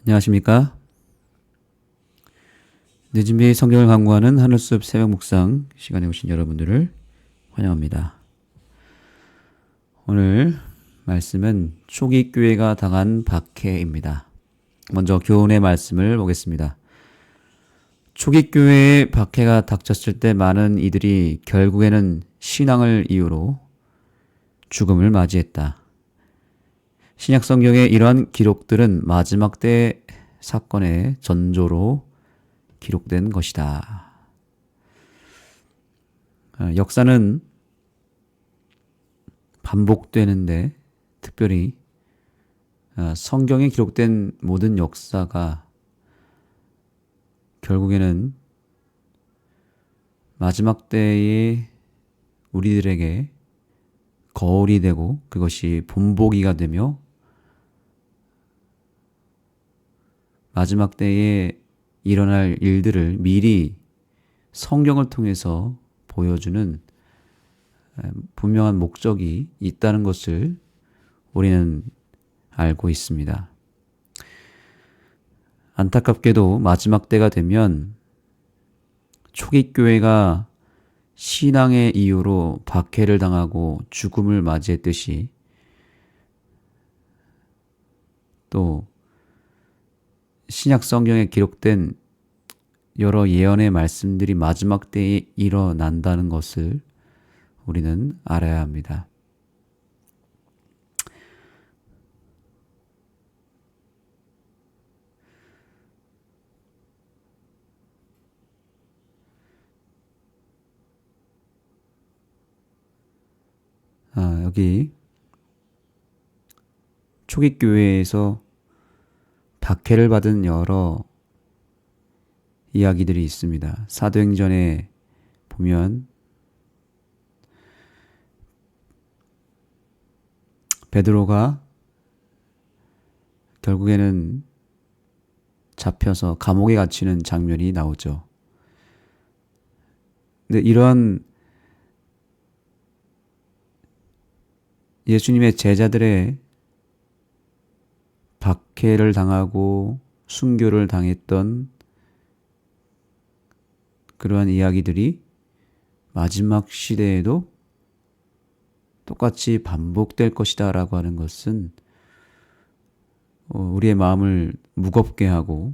안녕하십니까? 늦은 비의 성경을 강구하는 하늘숲 새벽 묵상 시간에 오신 여러분들을 환영합니다. 오늘 말씀은 초기 교회가 당한 박해입니다. 먼저 교훈의 말씀을 보겠습니다. 초기 교회에 박해가 닥쳤을 때 많은 이들이 결국에는 신앙을 이유로 죽음을 맞이했다. 신약 성경의 이러한 기록들은 마지막 때 사건의 전조로 기록된 것이다. 역사는 반복되는데 특별히 성경에 기록된 모든 역사가 결국에는 마지막 때에 우리들에게 거울이 되고 그것이 본보기가 되며 마지막 때에 일어날 일들을 미리 성경을 통해서 보여주는 분명한 목적이 있다는 것을 우리는 알고 있습니다. 안타깝게도 마지막 때가 되면 초기 교회가 신앙의 이유로 박해를 당하고 죽음을 맞이했듯이 또 신약 성경에 기록된 여러 예언의 말씀들이 마지막 때에 일어난다는 것을 우리는 알아야 합니다. 여기 초기 교회에서 박해를 받은 여러 이야기들이 있습니다. 사도행전에 보면 베드로가 결국에는 잡혀서 감옥에 갇히는 장면이 나오죠. 근데 이러한 예수님의 제자들의 박해를 당하고 순교를 당했던 그러한 이야기들이 마지막 시대에도 똑같이 반복될 것이다 라고 하는 것은 우리의 마음을 무겁게 하고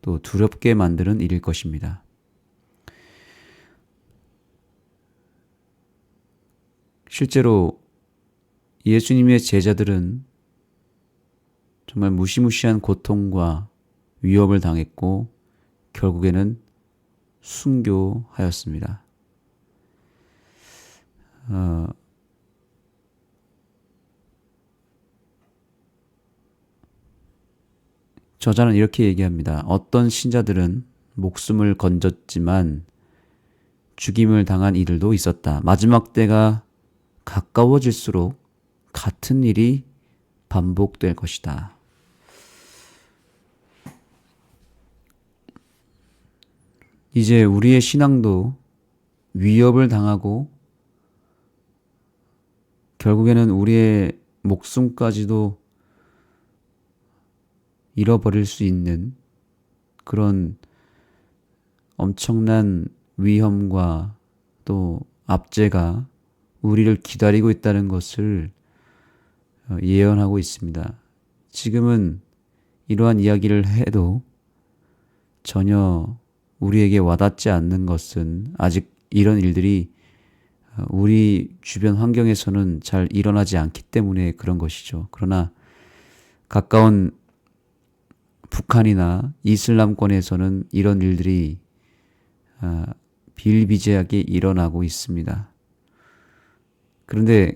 또 두렵게 만드는 일일 것입니다. 실제로 예수님의 제자들은 정말 무시무시한 고통과 위협을 당했고 결국에는 순교하였습니다. 저자는 이렇게 얘기합니다. 어떤 신자들은 목숨을 건졌지만 죽임을 당한 이들도 있었다. 마지막 때가 가까워질수록 같은 일이 반복될 것이다. 이제 우리의 신앙도 위협을 당하고 결국에는 우리의 목숨까지도 잃어버릴 수 있는 그런 엄청난 위험과 또 압제가 우리를 기다리고 있다는 것을 예언하고 있습니다. 지금은 이러한 이야기를 해도 전혀 우리에게 와닿지 않는 것은 아직 이런 일들이 우리 주변 환경에서는 잘 일어나지 않기 때문에 그런 것이죠. 그러나 가까운 북한이나 이슬람권에서는 이런 일들이 비일비재하게 일어나고 있습니다. 그런데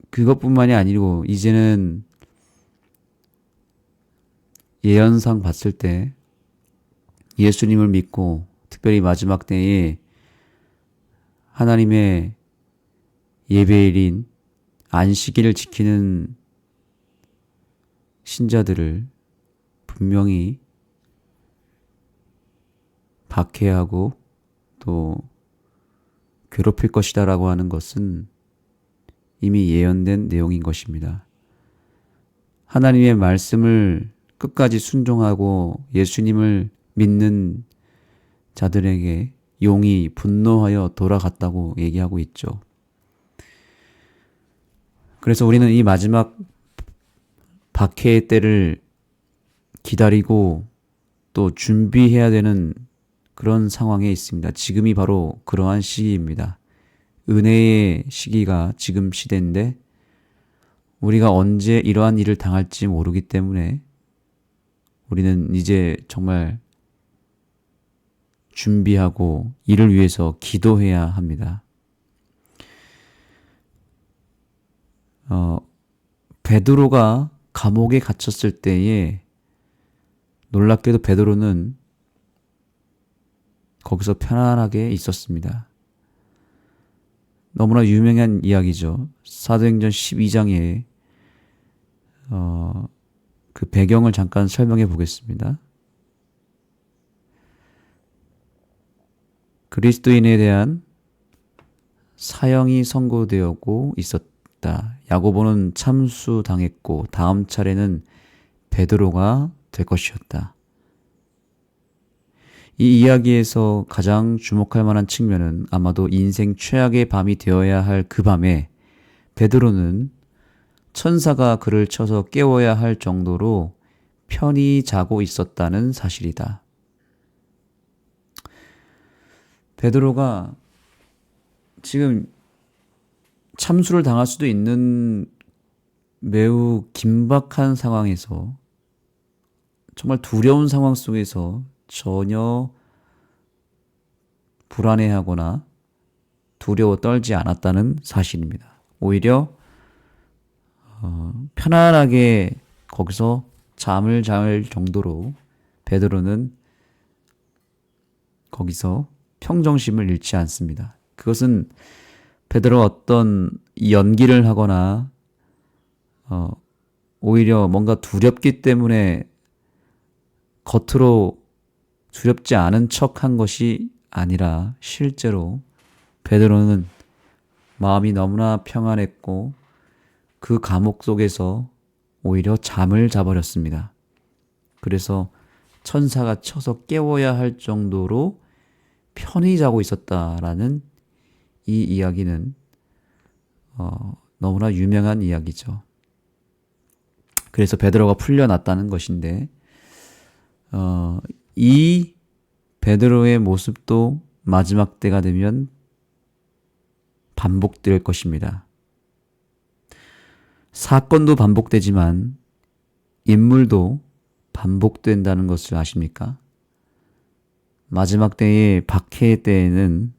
그것뿐만이 아니고 이제는 예언상 봤을 때 예수님을 믿고 특별히 마지막 때에 하나님의 예배일인 안식일을 지키는 신자들을 분명히 박해하고 또 괴롭힐 것이다 라고 하는 것은 이미 예언된 내용인 것입니다. 하나님의 말씀을 끝까지 순종하고 예수님을 믿는 자들에게 용이 분노하여 돌아갔다고 얘기하고 있죠. 그래서 우리는 이 마지막 박해의 때를 기다리고 또 준비해야 되는 그런 상황에 있습니다. 지금이 바로 그러한 시기입니다. 은혜의 시기가 지금 시대인데 우리가 언제 이러한 일을 당할지 모르기 때문에 우리는 이제 정말 준비하고 이를 위해서 기도해야 합니다. 베드로가 감옥에 갇혔을 때에 놀랍게도 베드로는 거기서 편안하게 있었습니다. 너무나 유명한 이야기죠. 사도행전 12장에 그 배경을 잠깐 설명해 보겠습니다. 그리스도인에 대한 사형이 선고되었고 있었다. 야고보는 참수당했고 다음 차례는 베드로가 될 것이었다. 이 이야기에서 가장 주목할 만한 측면은 아마도 인생 최악의 밤이 되어야 할 그 밤에 베드로는 천사가 그를 쳐서 깨워야 할 정도로 편히 자고 있었다는 사실이다. 베드로가 지금 참수를 당할 수도 있는 매우 긴박한 상황에서 정말 두려운 상황 속에서 전혀 불안해하거나 두려워 떨지 않았다는 사실입니다. 오히려 편안하게 거기서 잠을 잘 정도로 베드로는 거기서 평정심을 잃지 않습니다. 그것은 베드로가 어떤 연기를 하거나 오히려 뭔가 두렵기 때문에 겉으로 두렵지 않은 척한 것이 아니라 실제로 베드로는 마음이 너무나 평안했고 그 감옥 속에서 오히려 잠을 자버렸습니다. 그래서 천사가 쳐서 깨워야 할 정도로 편히 자고 있었다라는 이 이야기는 너무나 유명한 이야기죠. 그래서 베드로가 풀려났다는 것인데 이 베드로의 모습도 마지막 때가 되면 반복될 것입니다. 사건도 반복되지만 인물도 반복된다는 것을 아십니까? 마지막 때의 박해의 때에는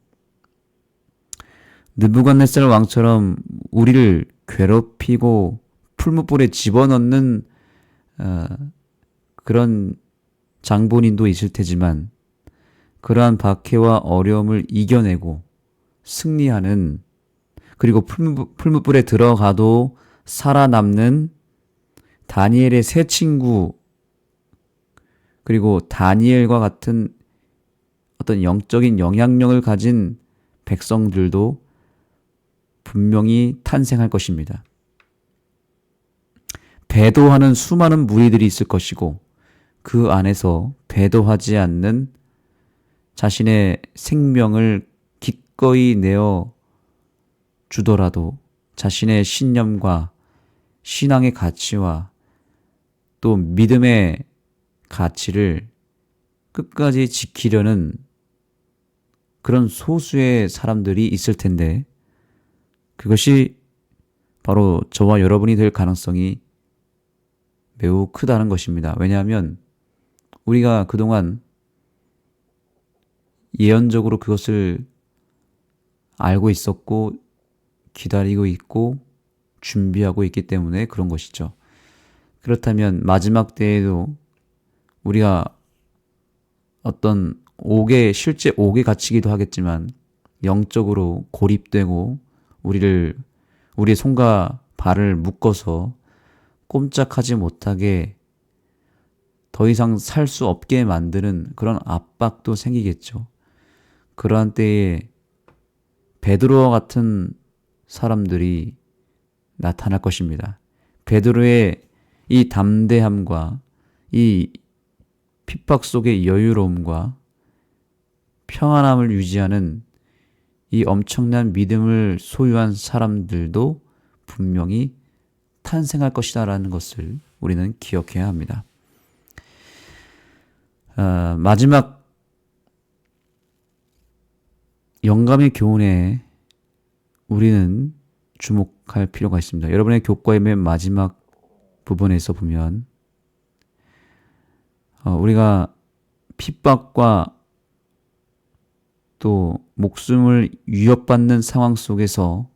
느부갓네살 왕처럼 우리를 괴롭히고 풀무불에 집어넣는 그런 장본인도 있을 테지만 그러한 박해와 어려움을 이겨내고 승리하는, 그리고 풀무불에 들어가도 살아남는 다니엘의 세 친구, 그리고 다니엘과 같은 어떤 영적인 영향력을 가진 백성들도 분명히 탄생할 것입니다. 배도하는 수많은 무리들이 있을 것이고 그 안에서 배도하지 않는 자신의 생명을 기꺼이 내어 주더라도 자신의 신념과 신앙의 가치와 또 믿음의 가치를 끝까지 지키려는 그런 소수의 사람들이 있을 텐데 그것이 바로 저와 여러분이 될 가능성이 매우 크다는 것입니다. 왜냐하면 우리가 그동안 예언적으로 그것을 알고 있었고 기다리고 있고 준비하고 있기 때문에 그런 것이죠. 그렇다면 마지막 때에도 우리가 어떤 실제 옥에 갇히기도 하겠지만 영적으로 고립되고 우리의 손과 발을 묶어서 꼼짝하지 못하게 더 이상 살 수 없게 만드는 그런 압박도 생기겠죠. 그러한 때에 베드로와 같은 사람들이 나타날 것입니다. 베드로의 이 담대함과 이 핍박 속의 여유로움과 평안함을 유지하는 이 엄청난 믿음을 소유한 사람들도 분명히 탄생할 것이다라는 것을 우리는 기억해야 합니다. 마지막 영감의 교훈에 우리는 주목할 필요가 있습니다. 여러분의 교과의 맨 마지막 부분에서 보면 우리가 핍박과 또 목숨을 위협받는 상황 속에서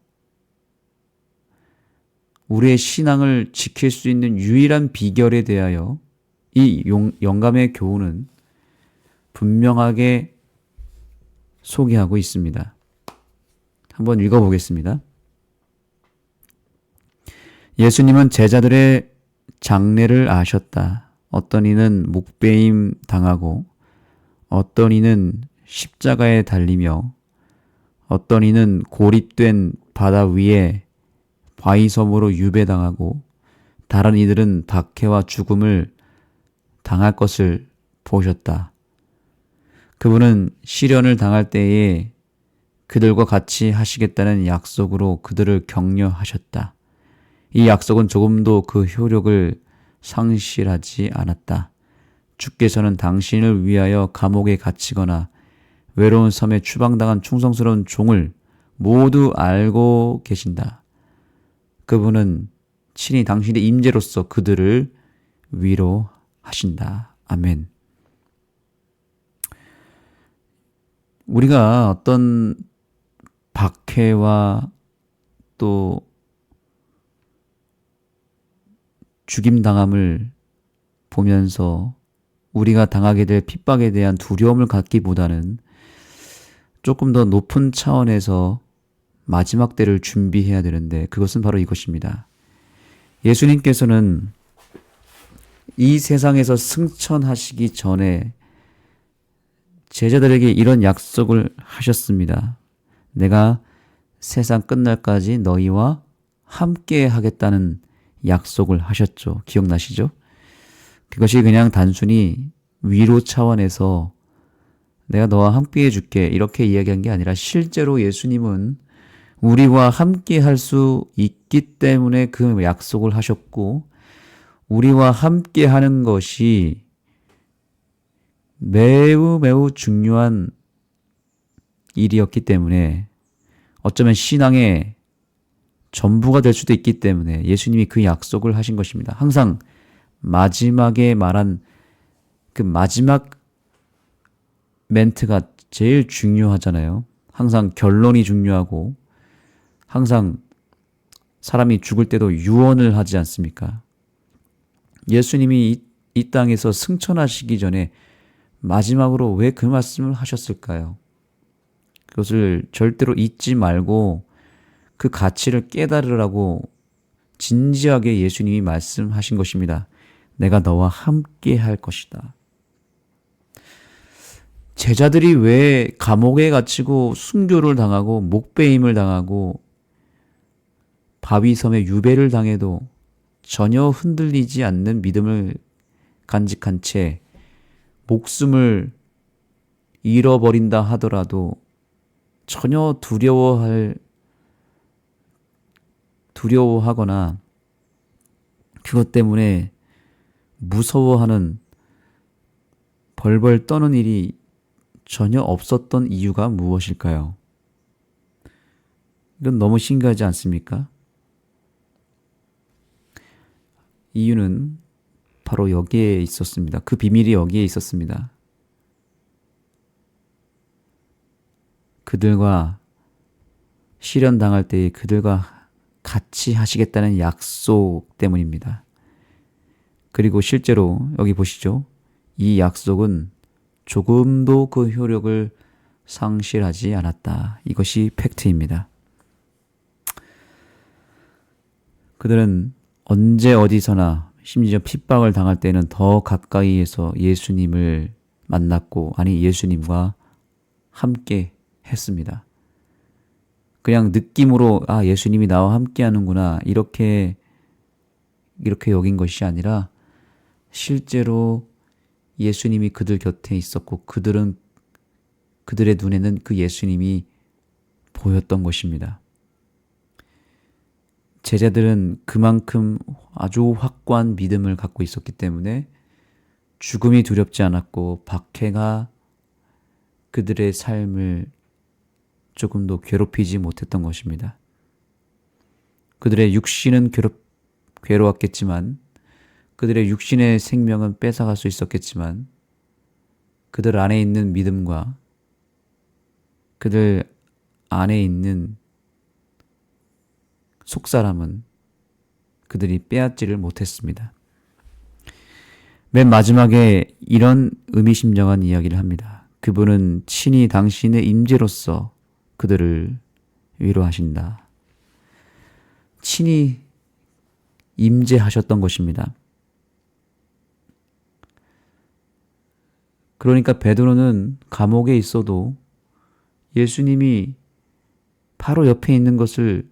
우리의 신앙을 지킬 수 있는 유일한 비결에 대하여 이 영감의 교훈은 분명하게 소개하고 있습니다. 한번 읽어보겠습니다. 예수님은 제자들의 장래를 아셨다. 어떤 이는 목베임 당하고 어떤 이는 십자가에 달리며 어떤 이는 고립된 바다 위에 바위섬으로 유배당하고 다른 이들은 박해와 죽음을 당할 것을 보셨다. 그분은 시련을 당할 때에 그들과 같이 하시겠다는 약속으로 그들을 격려하셨다. 이 약속은 조금도 그 효력을 상실하지 않았다. 주께서는 당신을 위하여 감옥에 갇히거나 외로운 섬에 추방당한 충성스러운 종을 모두 알고 계신다. 그분은 친히 당신의 임재로서 그들을 위로하신다. 아멘. 우리가 어떤 박해와 또 죽임당함을 보면서 우리가 당하게 될 핍박에 대한 두려움을 갖기보다는 조금 더 높은 차원에서 마지막 때를 준비해야 되는데 그것은 바로 이것입니다. 예수님께서는 이 세상에서 승천하시기 전에 제자들에게 이런 약속을 하셨습니다. 내가 세상 끝날까지 너희와 함께 하겠다는 약속을 하셨죠. 기억나시죠? 그것이 그냥 단순히 위로 차원에서 내가 너와 함께 해줄게 이렇게 이야기한 게 아니라 실제로 예수님은 우리와 함께 할 수 있기 때문에 그 약속을 하셨고 우리와 함께 하는 것이 매우 매우 중요한 일이었기 때문에 어쩌면 신앙의 전부가 될 수도 있기 때문에 예수님이 그 약속을 하신 것입니다. 항상 마지막에 말한 그 마지막 멘트가 제일 중요하잖아요. 항상 결론이 중요하고 항상 사람이 죽을 때도 유언을 하지 않습니까? 예수님이 이 땅에서 승천하시기 전에 마지막으로 왜 그 말씀을 하셨을까요? 그것을 절대로 잊지 말고 그 가치를 깨달으라고 진지하게 예수님이 말씀하신 것입니다. 내가 너와 함께 할 것이다. 제자들이 왜 감옥에 갇히고 순교를 당하고 목베임을 당하고 바위섬에 유배를 당해도 전혀 흔들리지 않는 믿음을 간직한 채 목숨을 잃어버린다 하더라도 전혀 두려워하거나 그것 때문에 무서워하는 벌벌 떠는 일이 전혀 없었던 이유가 무엇일까요? 이건 너무 신기하지 않습니까? 이유는 바로 여기에 있었습니다. 그 비밀이 여기에 있었습니다. 그들과 시련 당할 때에 그들과 같이 하시겠다는 약속 때문입니다. 그리고 실제로 여기 보시죠. 이 약속은 조금도 그 효력을 상실하지 않았다. 이것이 팩트입니다. 그들은 언제 어디서나 심지어 핍박을 당할 때는 더 가까이에서 예수님을 만났고 예수님과 함께 했습니다. 그냥 느낌으로 예수님이 나와 함께 하는구나 이렇게 여긴 것이 아니라 실제로 예수님이 그들 곁에 있었고 그들의 눈에는 그 예수님이 보였던 것입니다. 제자들은 그만큼 아주 확고한 믿음을 갖고 있었기 때문에 죽음이 두렵지 않았고 박해가 그들의 삶을 조금도 괴롭히지 못했던 것입니다. 그들의 육신은 괴로웠겠지만, 그들의 육신의 생명은 뺏어갈 수 있었겠지만, 그들 안에 있는 믿음과 그들 안에 있는 속사람은 그들이 빼앗지를 못했습니다. 맨 마지막에 이런 의미심장한 이야기를 합니다. 그분은 친히 당신의 임재로서 그들을 위로하신다. 친히 임재하셨던 것입니다. 그러니까 베드로는 감옥에 있어도 예수님이 바로 옆에 있는 것을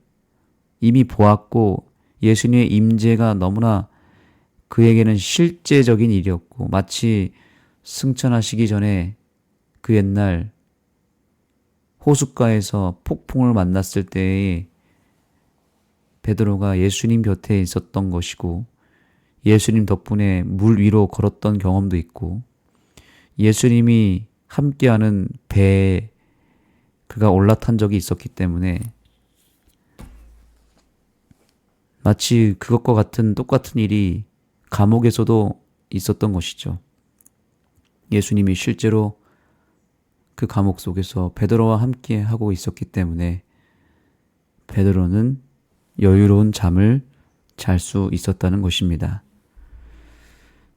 이미 보았고 예수님의 임재가 너무나 그에게는 실제적인 일이었고 마치 승천하시기 전에 그 옛날 호숫가에서 폭풍을 만났을 때에 베드로가 예수님 곁에 있었던 것이고 예수님 덕분에 물 위로 걸었던 경험도 있고 예수님이 함께하는 배에 그가 올라탄 적이 있었기 때문에 마치 그것과 같은 똑같은 일이 감옥에서도 있었던 것이죠. 예수님이 실제로 그 감옥 속에서 베드로와 함께 하고 있었기 때문에 베드로는 여유로운 잠을 잘 수 있었다는 것입니다.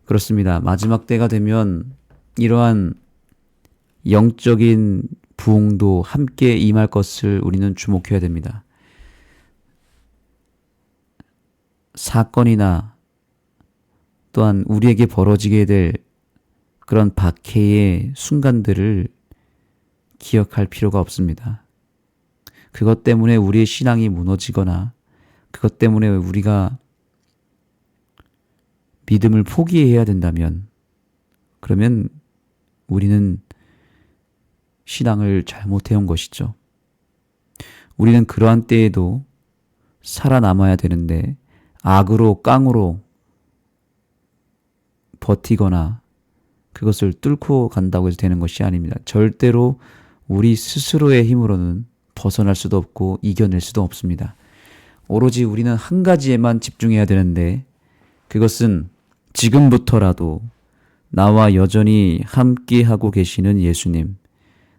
그렇습니다. 마지막 때가 되면 이러한 영적인 부흥도 함께 임할 것을 우리는 주목해야 됩니다. 사건이나 또한 우리에게 벌어지게 될 그런 박해의 순간들을 기억할 필요가 없습니다. 그것 때문에 우리의 신앙이 무너지거나 그것 때문에 우리가 믿음을 포기해야 된다면 그러면 우리는 신앙을 잘못해온 것이죠. 우리는 그러한 때에도 살아남아야 되는데 악으로 깡으로 버티거나 그것을 뚫고 간다고 해서 되는 것이 아닙니다. 절대로 우리 스스로의 힘으로는 벗어날 수도 없고 이겨낼 수도 없습니다. 오로지 우리는 한 가지에만 집중해야 되는데 그것은 지금부터라도 나와 여전히 함께하고 계시는 예수님,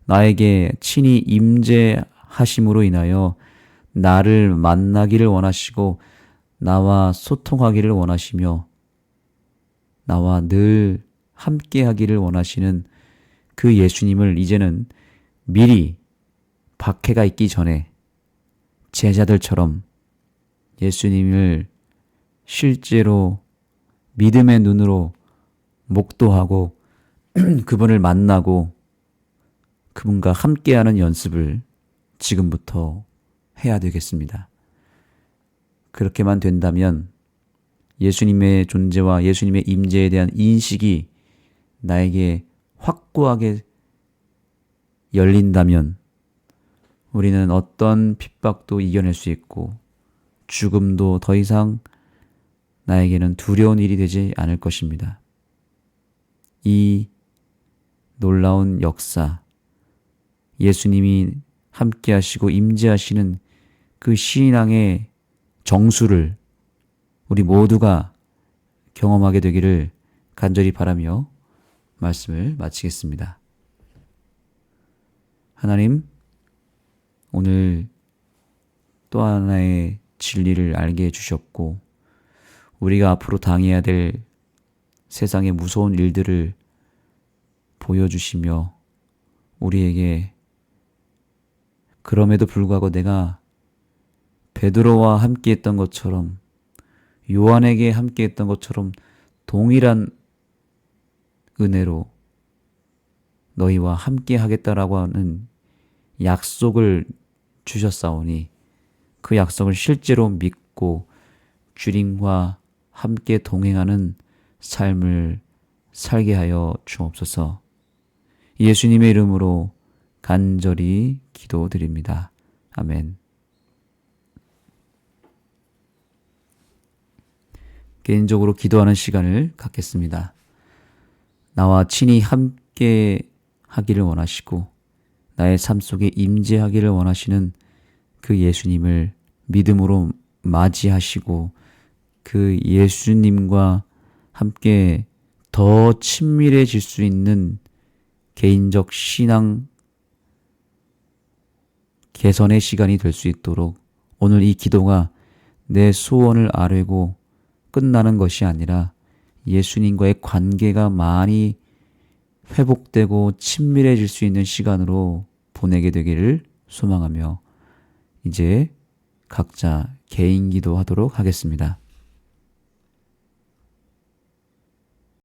나에게 친히 임재하심으로 인하여 나를 만나기를 원하시고 나와 소통하기를 원하시며 나와 늘 함께하기를 원하시는 그 예수님을 이제는 미리 박해가 있기 전에 제자들처럼 예수님을 실제로 믿음의 눈으로 목도하고 그분을 만나고 그분과 함께하는 연습을 지금부터 해야 되겠습니다. 그렇게만 된다면 예수님의 존재와 예수님의 임재에 대한 인식이 나에게 확고하게 열린다면 우리는 어떤 핍박도 이겨낼 수 있고 죽음도 더 이상 나에게는 두려운 일이 되지 않을 것입니다. 이 놀라운 역사, 예수님이 함께 하시고 임재하시는 그 신앙의 정수를 우리 모두가 경험하게 되기를 간절히 바라며 말씀을 마치겠습니다. 하나님, 오늘 또 하나의 진리를 알게 해주셨고 우리가 앞으로 당해야 될 세상의 무서운 일들을 보여주시며 우리에게 그럼에도 불구하고 내가 베드로와 함께했던 것처럼 요한에게 함께했던 것처럼 동일한 은혜로 너희와 함께하겠다라고 하는 약속을 주셨사오니 그 약속을 실제로 믿고 주님과 함께 동행하는 삶을 살게 하여 주옵소서. 예수님의 이름으로 간절히 기도드립니다. 아멘. 개인적으로 기도하는 시간을 갖겠습니다. 나와 친히 함께 하기를 원하시고 나의 삶 속에 임재하기를 원하시는 그 예수님을 믿음으로 맞이하시고 그 예수님과 함께 더 친밀해질 수 있는 개인적 신앙 개선의 시간이 될 수 있도록 오늘 이 기도가 내 소원을 아뢰고 끝나는 것이 아니라 예수님과의 관계가 많이 회복되고 친밀해질 수 있는 시간으로 보내게 되기를 소망하며 이제 각자 개인 기도하도록 하겠습니다.